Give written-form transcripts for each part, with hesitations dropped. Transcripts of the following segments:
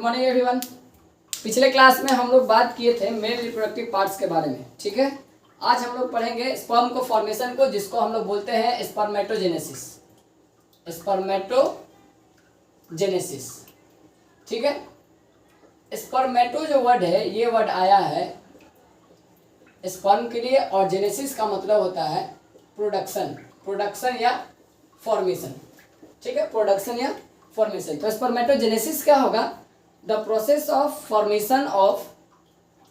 Morning everyone. पिछले class में हम लोग बात किए थे मेल रिप्रोडक्टिव पार्ट्स के बारे में, ठीक है। आज हम लोग पढ़ेंगे स्पर्म को फॉर्मेशन को, जिसको हम लोग बोलते हैं स्पर्मेटोजेनेसिस। स्पर्मेटोजेनेसिस, ठीक है। स्पर्मेटो जो वर्ड है, ये वर्ड आया है स्पर्म के लिए, और जेनेसिस का मतलब होता है प्रोडक्शन या फॉर्मेशन, ठीक है। प्रोडक्शन या फॉर्मेशन। तो स्पर्मेटोजेनेसिस क्या होगा? The process of formation of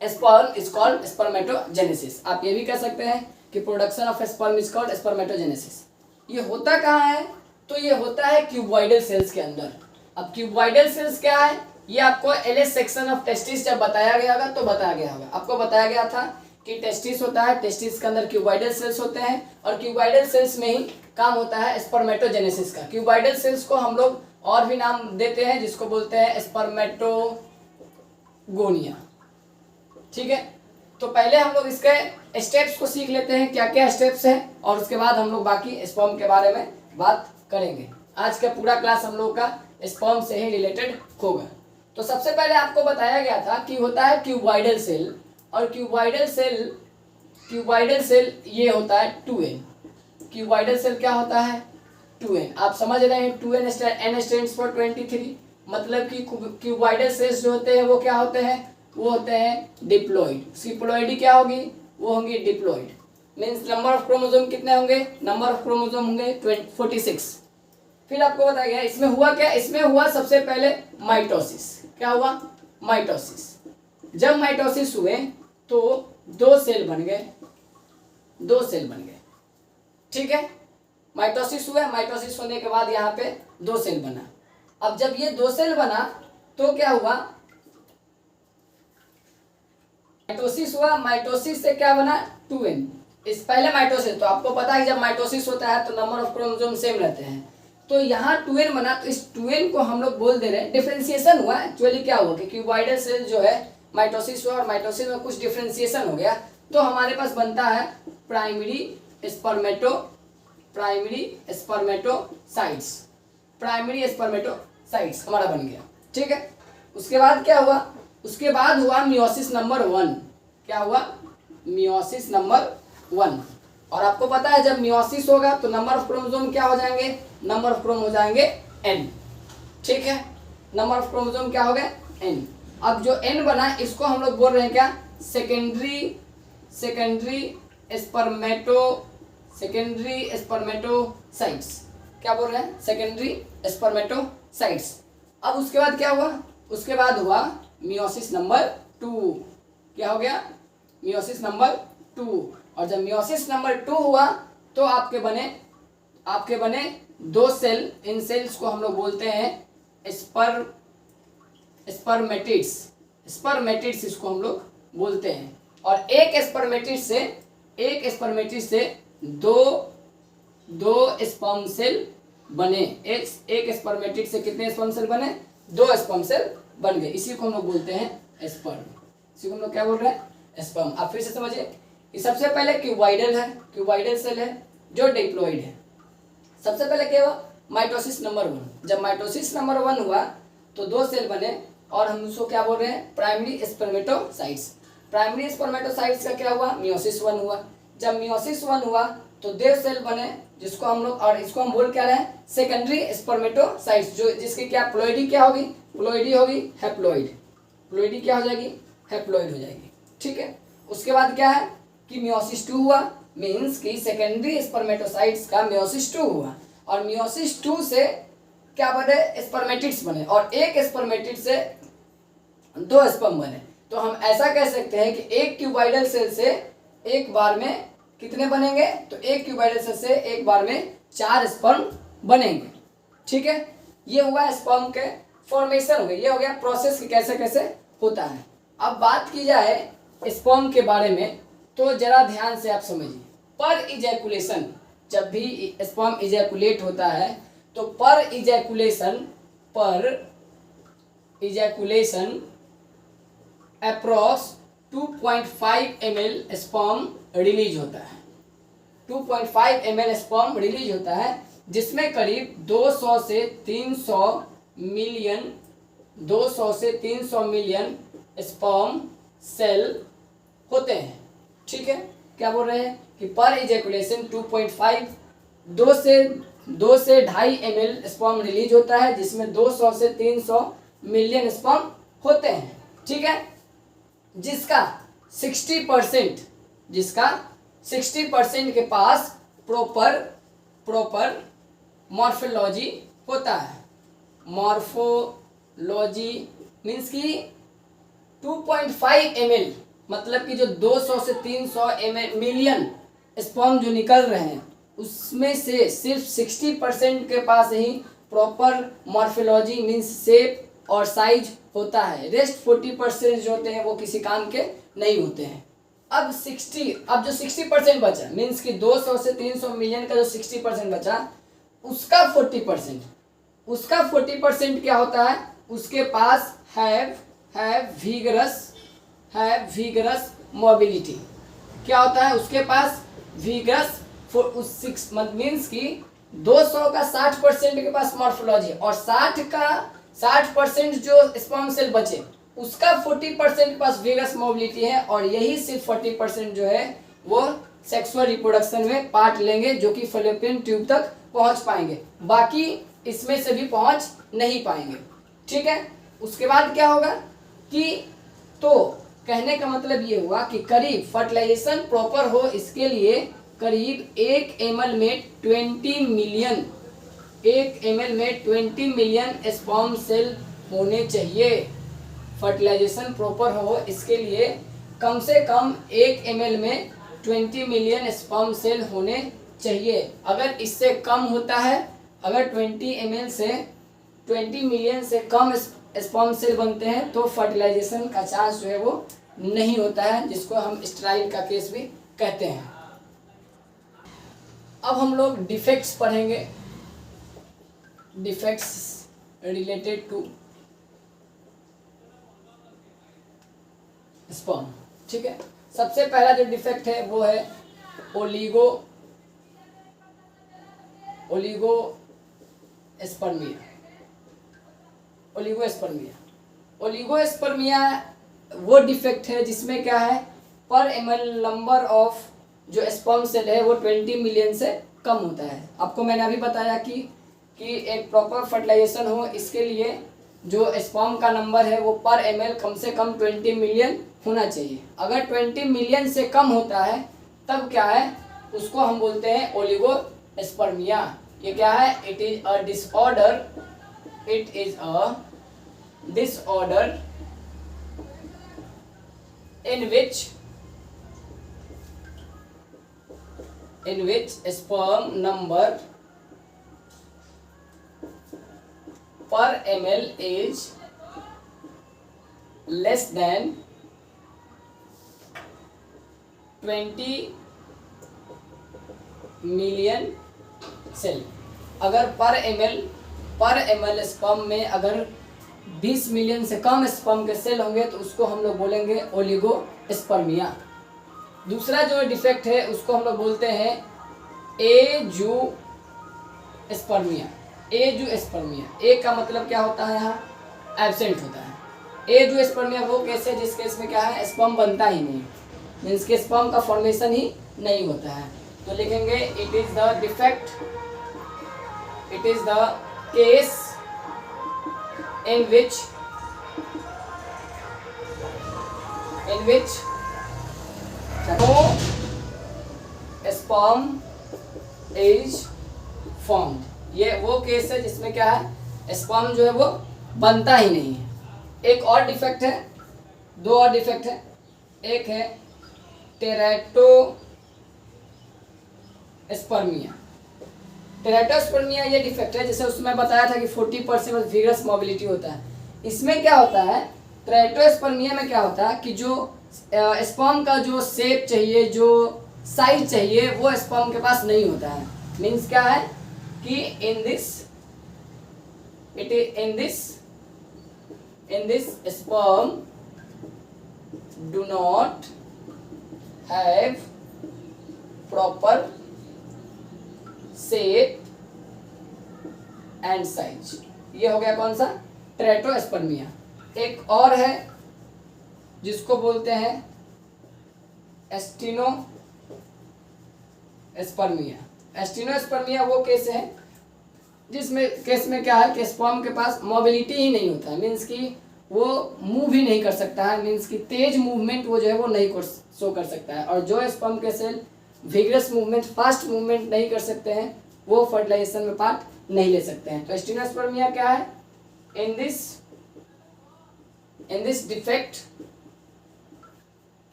sperm is called spermatogenesis. आप ये भी कह सकते हैं कि production of sperm is called spermatogenesis. ये होता कहाँ है? तो ये होता है क्यूबॉइडल सेल्स के अंदर। अब क्यूबॉइडल सेल्स क्या है? ये आपको एलएस सेक्शन ऑफ टेस्टिस जब बताया गया होगा तो बताया गया होगा। आपको बताया गया था कि टेस्टिस होता है, टेस्टिस के अंदर क्यूबॉइडल सेल्स होते हैं, और क्यूबॉइडल सेल्स में ही काम होता है स्पर्मेटोजेनेसिस का। क्यूबॉइडल सेल्स को हम लोग और भी नाम देते हैं, जिसको बोलते हैं स्पर्मेटोगोनिया, ठीक है। तो पहले हम लोग इसके स्टेप्स को सीख लेते हैं, क्या क्या स्टेप्स हैं, और उसके बाद हम लोग बाकी स्पर्म के बारे में बात करेंगे। आज का पूरा क्लास हम लोग का स्पर्म से ही रिलेटेड होगा। तो सबसे पहले आपको बताया गया था कि होता है क्यूबॉइडल सेल, और क्यूबॉइडल सेल ये होता है 2n। क्यूबॉइडल सेल क्या होता है? 2n। आप समझ रहे हैं, 2n n स्टैंड्स फॉर 23। मतलब कि क्यूबॉइडल सेल्स जो होते हैं वो क्या होते हैं? वो होते हैं डिप्लॉइड। उसकी प्लॉइडी क्या होगी? वो होंगी diploid. Means number of chromosome कितने होंगे? नंबर ऑफ क्रोमोसोम होंगे 46। फिर आपको बताया गया इसमें हुआ क्या? इसमें हुआ सबसे पहले माइटोसिस। क्या हुआ? माइटोसिस। जब माइटोसिस हुए तो दो सेल बन गए, ठीक है। माइटोसिस हुआ, माइटोसिस होने के बाद यहाँ पे दो सेल बना। अब जब ये दो सेल बना तो क्या हुआ? माइटोसिस हुआ, माइटोसिस से क्या बना? 2n। इस पहले माइटोसिस, तो आपको पता है जब माइटोसिस होता है तो नंबर ऑफ क्रोमोसोम सेम रहते हैं, तो यहाँ 2n बना। तो इस 2n को हम लोग बोल दे रहे हैं डिफरेंशिएशन हुआ। एक्चुअली क्या हुआ कि क्यूबॉइडल सेल जो है माइटोसिस हुआ, और माइटोसिस में कुछ डिफरेंशिएशन हो गया, तो हमारे पास बनता है प्राइमरी स्पर्मेटोसाइट्स हमारा बन गया, ठीक है। उसके बाद क्या हुआ? उसके बाद हुआ मियोसिस नंबर 1। क्या हुआ? Meiosis number 1। और आपको पता है जब मियोसिस होगा तो नंबर ऑफ क्रोमोसोम क्या हो जाएंगे? नंबर ऑफ क्रोमोसोम हो जाएंगे n, ठीक है। नंबर ऑफ क्रोमोसोम क्या हो गए? n। अब जो n बना इसको हम लोग बोल रहे हैं क्या? Secondary spermatocytes. क्या बोल रहे हैं? Secondary spermatocytes. अब उसके बाद क्या हुआ? उसके बाद हुआ मियोसिस नंबर 2। क्या हो गया? Meiosis number 2। और जब मियोसिस नंबर 2 हुआ तो आपके बने दो सेल। इन सेल्स को हम लोग बोलते हैं स्पर्मेटिड्स इसको हम लोग बोलते हैं। और एक स्पर्मेटिड से दो स्पर्म सेल बने। एक स्पर्मेटिड से कितने स्पर्म सेल बने? 2 स्पर्म सेल बन गए। इसी को हम लोग बोलते हैं स्पर्म। इसी को हम लोग क्या बोल रहे हैं? स्पर्म। आप फिर से समझिए कि सबसे पहले क्यूबॉइडल सेल है जो डिप्लॉइड है। सबसे पहले क्या हुआ? Mitosis number 1। जब माइटोसिस नंबर 1 हुआ तो दो सेल बने, और हम उसको क्या बोल रहे हैं? Primary spermatocytes. प्राइमरी स्पर्मेटोसाइट्स का क्या हुआ? मियोसिस 1 हुआ। जब मियोसिस 1 हुआ तो दो सेल बने, जिसको हम लोग, और इसको हम बोल क्या रहे हैं? सेकेंडरी स्पर्मेटोसाइट्स, जो जिसकी क्या प्लॉइडी क्या होगी? प्लॉइडी होगी हैप्लॉइड। प्लॉइडी क्या हो जाएगी? हैप्लॉइड हो जाएगी, ठीक है। उसके बाद क्या है कि मियोसिस 2 हुआ। मीन्स कि सेकेंडरी स्पर्मेटोसाइट्स का मियोसिस 2 हुआ, और मियोसिस 2 से क्या बने? स्पर्मेटिड्स बने, और एक स्पर्मेटिड से 2 स्पर्म बने। तो हम ऐसा कह सकते हैं कि एक क्यूबॉइडल सेल से एक बार में कितने बनेंगे? तो एक क्यूबॉइडल सेल से एक बार में 4 स्पर्म बनेंगे, ठीक है। ये हुआ स्पर्म के फॉर्मेशन हो गया। ये हो गया प्रोसेस कि कैसे कैसे होता है। अब बात की जाए स्पर्म के बारे में तो जरा ध्यान से आप समझिए। पर इजैकुलेशन, जब भी स्पर्म इजैकुलेट होता है तो पर ejaculation approx 2.5 ml sperm release होता है। 2.5 ml स्पर्म रिलीज होता है, जिसमें करीब 200 से 300 मिलियन 200 से 300 मिलियन स्पर्म सेल होते हैं। ठीक है, क्या बोल रहे हैं कि पर इजैकुलेशन 2.5 2 से 2.5 ml स्पर्म रिलीज होता है, जिसमें 200 से 300 मिलियन स्पर्म होते हैं। ठीक है, जिसका 60% के पास प्रॉपर मॉर्फोलॉजी होता है। मॉर्फोलॉजी मीन्स कि 2.5 ml, मतलब कि जो 200 से 300 मिलियन स्पर्म जो निकल रहे हैं उसमें से सिर्फ 60% के पास ही प्रॉपर मॉर्फोलॉजी मीन्स शेप और साइज होता है। रेस्ट 40% जो होते हैं वो किसी काम के नहीं होते हैं। अब जो 60% बचा मीन्स कि 200 से 300 मिलियन का जो 60% बचा उसका 40% क्या होता है, उसके पास हैव vigorous मोबिलिटी। क्या होता है उसके पास vigorous मीन्स कि 200 का 60% के पास मॉर्फोलॉजी और 60% जो स्पर्म सेल बचे उसका 40% के पास vigorous मोबिलिटी है, और यही सिर्फ 40% जो है वो सेक्सुअल रिप्रोडक्शन में पार्ट लेंगे, जो कि फैलोपियन ट्यूब तक पहुंच पाएंगे, बाकी इसमें से भी पहुंच नहीं पाएंगे। ठीक है, उसके बाद क्या होगा कि तो कहने का मतलब ये हुआ कि करीब फर्टिलाइजेशन प्रॉपर हो इसके लिए करीब 1 ml में 20 मिलियन स्पर्म सेल होने चाहिए। फर्टिलाइजेशन प्रॉपर हो इसके लिए कम से कम 1 ml में 20 मिलियन स्पर्म सेल होने चाहिए। अगर इससे कम होता है, अगर 20 मिलियन से कम स्पर्म सेल बनते हैं तो फर्टिलाइजेशन का चांस जो है वो नहीं होता है, जिसको हम स्टेराइल का केस भी कहते हैं। अब हम लोग डिफेक्ट्स पढ़ेंगे, डिफेक्ट्स रिलेटेड टू स्पर्म। ठीक है, सबसे पहला जो डिफेक्ट है वो है ओलिगोस्पर्मिया वो डिफेक्ट है जिसमें क्या है, पर ml नंबर ऑफ जो स्पर्म सेल है वो 20 मिलियन से कम होता है। आपको मैंने अभी बताया कि एक प्रॉपर फर्टिलाइजेशन हो इसके लिए जो स्पर्म का नंबर है वो पर ml कम से कम 20 मिलियन होना चाहिए। अगर 20 मिलियन से कम होता है तब क्या है, उसको हम बोलते हैं ओलिगोस्पर्मिया। ये क्या है, it is a disorder in which sperm number per ml is less than 20 million cell. अगर पर ml स्पर्म में अगर 20 मिलियन से कम स्पर्म के सेल होंगे तो उसको हम लोग बोलेंगे ओलिगोस्पर्मिया। दूसरा जो डिफेक्ट है उसको हम लोग बोलते हैं एजूस्पर्मिया। ए का मतलब क्या होता है, यहाँ एब्सेंट होता है। एजूस्पर्मिया वो केस है जिस केस में क्या है, स्पर्म बनता ही नहीं, मीन्स के स्पर्म का फॉर्मेशन ही नहीं होता है। तो लिखेंगे it is the case in which no sperm is formed। ये वो केस है जिसमें क्या है, स्पर्म जो है वो बनता ही नहीं है। एक और डिफेक्ट है, दो और डिफेक्ट है। एक है टेराटोस्पर्मिया। टेराटोस्पर्मिया ये डिफेक्ट है, जैसे उसमें बताया था कि 40% विगरस मोबिलिटी होता है। इसमें क्या होता है, टेराटोस्पर्मिया में क्या होता है कि जो स्पर्म का जो शेप चाहिए, जो साइज चाहिए, वो स्पर्म के पास नहीं होता है। मीन्स क्या है कि in this sperm do not have proper shape and size. ये हो गया कौन सा, ट्रेटोस्पर्मिया। एक और है जिसको बोलते हैं एस्टिनोस्पर्मिया। एस्टिनोस्पर्मिया वो केस है जिसमें केस में क्या है कि स्पर्म के पास मोबिलिटी ही नहीं होता है, मीन्स कि वो मूव ही नहीं कर सकता है, मीन्स कि तेज मूवमेंट वो जो है वो नहीं शो कर सकता है। और जो स्पर्म के cell vigorous movement, fast movement नहीं कर सकते हैं, वो फर्टिलाइजेशन में पार्ट नहीं ले सकते हैं। तो एस्टिनोस्पर्मिया क्या है? In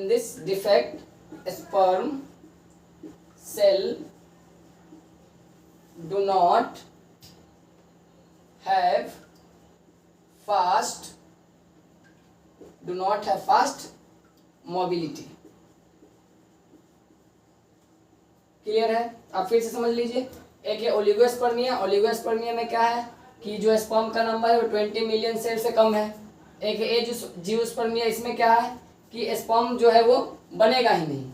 this defect sperm cell do not have fast mobility। Clear है? आप फिर से समझ लीजिए। एक है ओलिगोस्पर्मिया। ओलिगोस्पर्मिया में क्या है कि जो स्पर्म का नंबर है वो 20 मिलियन सेल से कम है। एक है जियोस्पर्मिया, इसमें क्या है कि स्पर्म जो है वो बनेगा ही नहीं।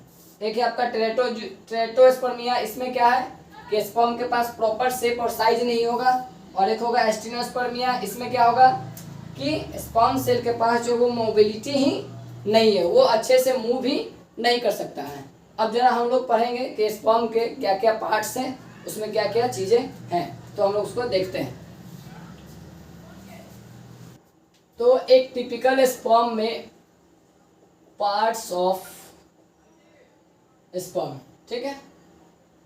एक है आपका ट्रेटोस्पर्मिया, इसमें क्या है कि स्पर्म के पास प्रॉपर शेप और साइज नहीं होगा। और एक होगा एस्टिनोस्पर्मिया, इसमें क्या होगा कि स्पर्म सेल के पास जो वो मोबिलिटी ही नहीं है, वो अच्छे से मूव ही नहीं कर सकता है। अब जरा हम लोग पढ़ेंगे कि स्पर्म के क्या क्या पार्ट्स हैं, उसमें क्या क्या चीज़ें हैं, तो हम लोग उसको देखते हैं। तो एक टिपिकल स्पर्म में पार्ट्स ऑफ स्पर्म, ठीक है,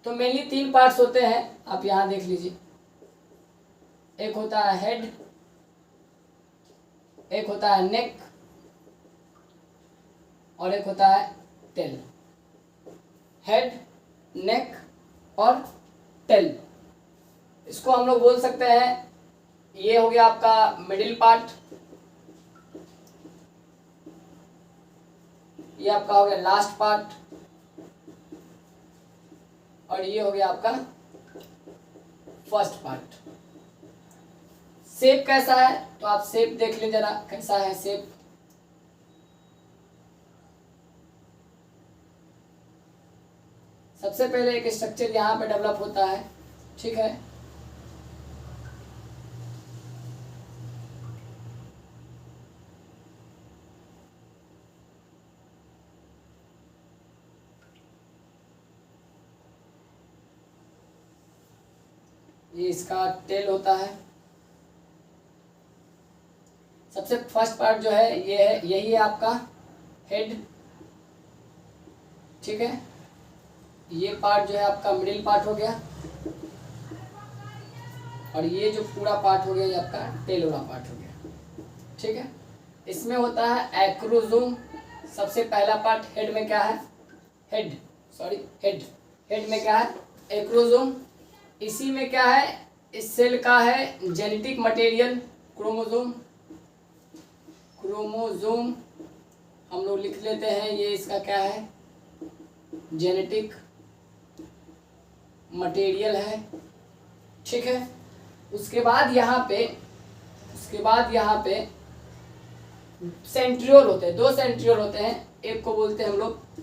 तो मेनली 3 पार्ट्स होते हैं, आप यहाँ देख लीजिए। एक होता है हेड, एक होता है नेक और एक होता है टेल। हेड, नेक और टेल, इसको हम लोग बोल सकते हैं, ये हो गया आपका मिडिल पार्ट, ये आपका हो गया लास्ट पार्ट, और ये हो गया आपका फर्स्ट पार्ट। शेप कैसा है तो आप शेप देख लें जरा, कैसा है शेप। सबसे पहले एक स्ट्रक्चर यहाँ पे डेवलप होता है, ठीक है, ये इसका टेल होता है। सबसे फर्स्ट पार्ट जो है ये है, यही है आपका हेड, ठीक है। ये पार्ट जो है आपका मिडिल पार्ट हो गया, और ये जो पूरा पार्ट हो गया ये आपका टेल वाला पार्ट हो गया, ठीक है। इसमें होता है एक्रोजोम। सबसे पहला पार्ट हेड में क्या है, हेड में क्या है, एक्रोजोम। इसी में क्या है, इस सेल का है जेनेटिक मटेरियल, क्रोमोजोम हम लोग लिख लेते हैं, ये इसका क्या है, जेनेटिक मटेरियल है, ठीक है। उसके बाद यहाँ पे सेंट्रियोल होते हैं, 2 सेंट्रियोल होते हैं। एक को बोलते हैं हम लोग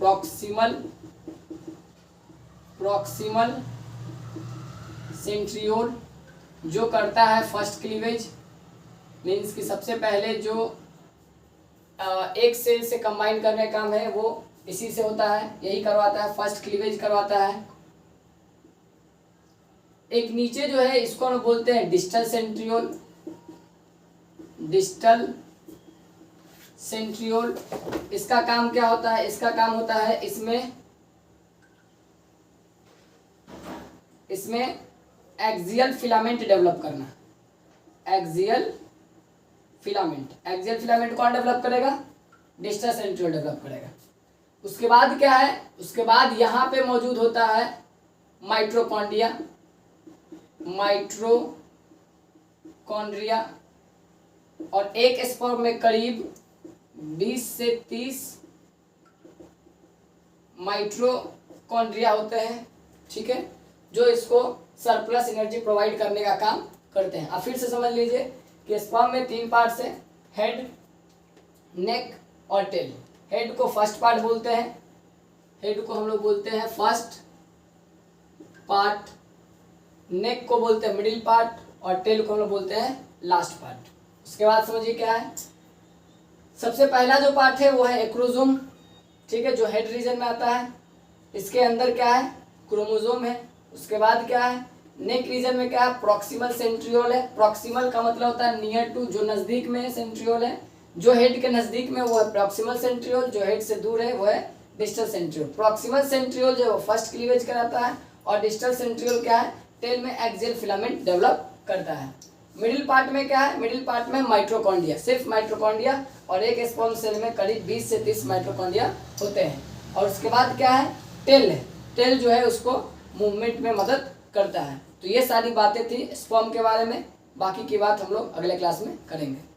प्रॉक्सिमल सेंट्रियोल, जो करता है फर्स्ट क्लीवेज, मीन्स कि सबसे पहले जो एक सेल से कंबाइन करने का काम है वो इसी से होता है, यही करवाता है, फर्स्ट क्लीवेज करवाता है। एक नीचे जो है इसको हम बोलते हैं डिस्टल सेंट्रियोल। इसका काम क्या होता है, इसका काम होता है इसमें एक्सियल फिलामेंट डेवलप करना। एक्सियल फिलामेंट कौन डेवलप करेगा, डिस्टल सेंट्रियोल डेवलप करेगा। उसके बाद क्या है, उसके बाद यहाँ पे मौजूद होता है माइट्रोकॉन्ड्रिया, और एक स्पर्म में करीब 20 से 30 माइट्रोकॉन्ड्रिया होते हैं, ठीक है, जो इसको सरप्लस एनर्जी प्रोवाइड करने का काम करते हैं। अब फिर से समझ लीजिए कि स्पर्म में 3 पार्ट्स हैं, हेड, नेक और टेल। हेड को फर्स्ट पार्ट बोलते हैं, हेड को हम लोग बोलते हैं फर्स्ट पार्ट, नेक को बोलते हैं मिडिल पार्ट, और टेल को हम लोग बोलते हैं लास्ट पार्ट। उसके बाद समझिए क्या है, सबसे पहला जो पार्ट है वो है एक्रोसोम, ठीक है, जो हेड रीजन में आता है। इसके अंदर क्या है, क्रोमोसोम है। उसके बाद क्या है, नेक रीजन में क्या है, प्रॉक्सिमल सेंट्रियोल है। प्रॉक्सिमल का मतलब होता है नियर टू, जो नजदीक में सेंट्रियोल है, जो हेड के नजदीक में वो है प्रॉक्सिमल सेंट्रियोल, जो हेड से दूर है वो है डिस्टल सेंट्रियोल। प्रॉक्सिमल सेंट्रियोल जो है फर्स्ट क्लीवेज कराता है और डिस्टल सेंट्रियोल क्या है, टेल में एक्सियल फिलामेंट डेवलप करता है। मिडिल पार्ट में क्या है, मिडिल पार्ट में माइटोकॉन्ड्रिया, सिर्फ माइटोकॉन्ड्रिया, और एक स्पर्म सेल में करीब 20 से 30 माइटोकॉन्ड्रिया होते हैं। और उसके बाद क्या है, टेल है। टेल जो है उसको मूवमेंट में मदद करता है। तो ये सारी बातें थी स्पर्म के बारे में, बाकी की बात हम लोग अगले क्लास में करेंगे।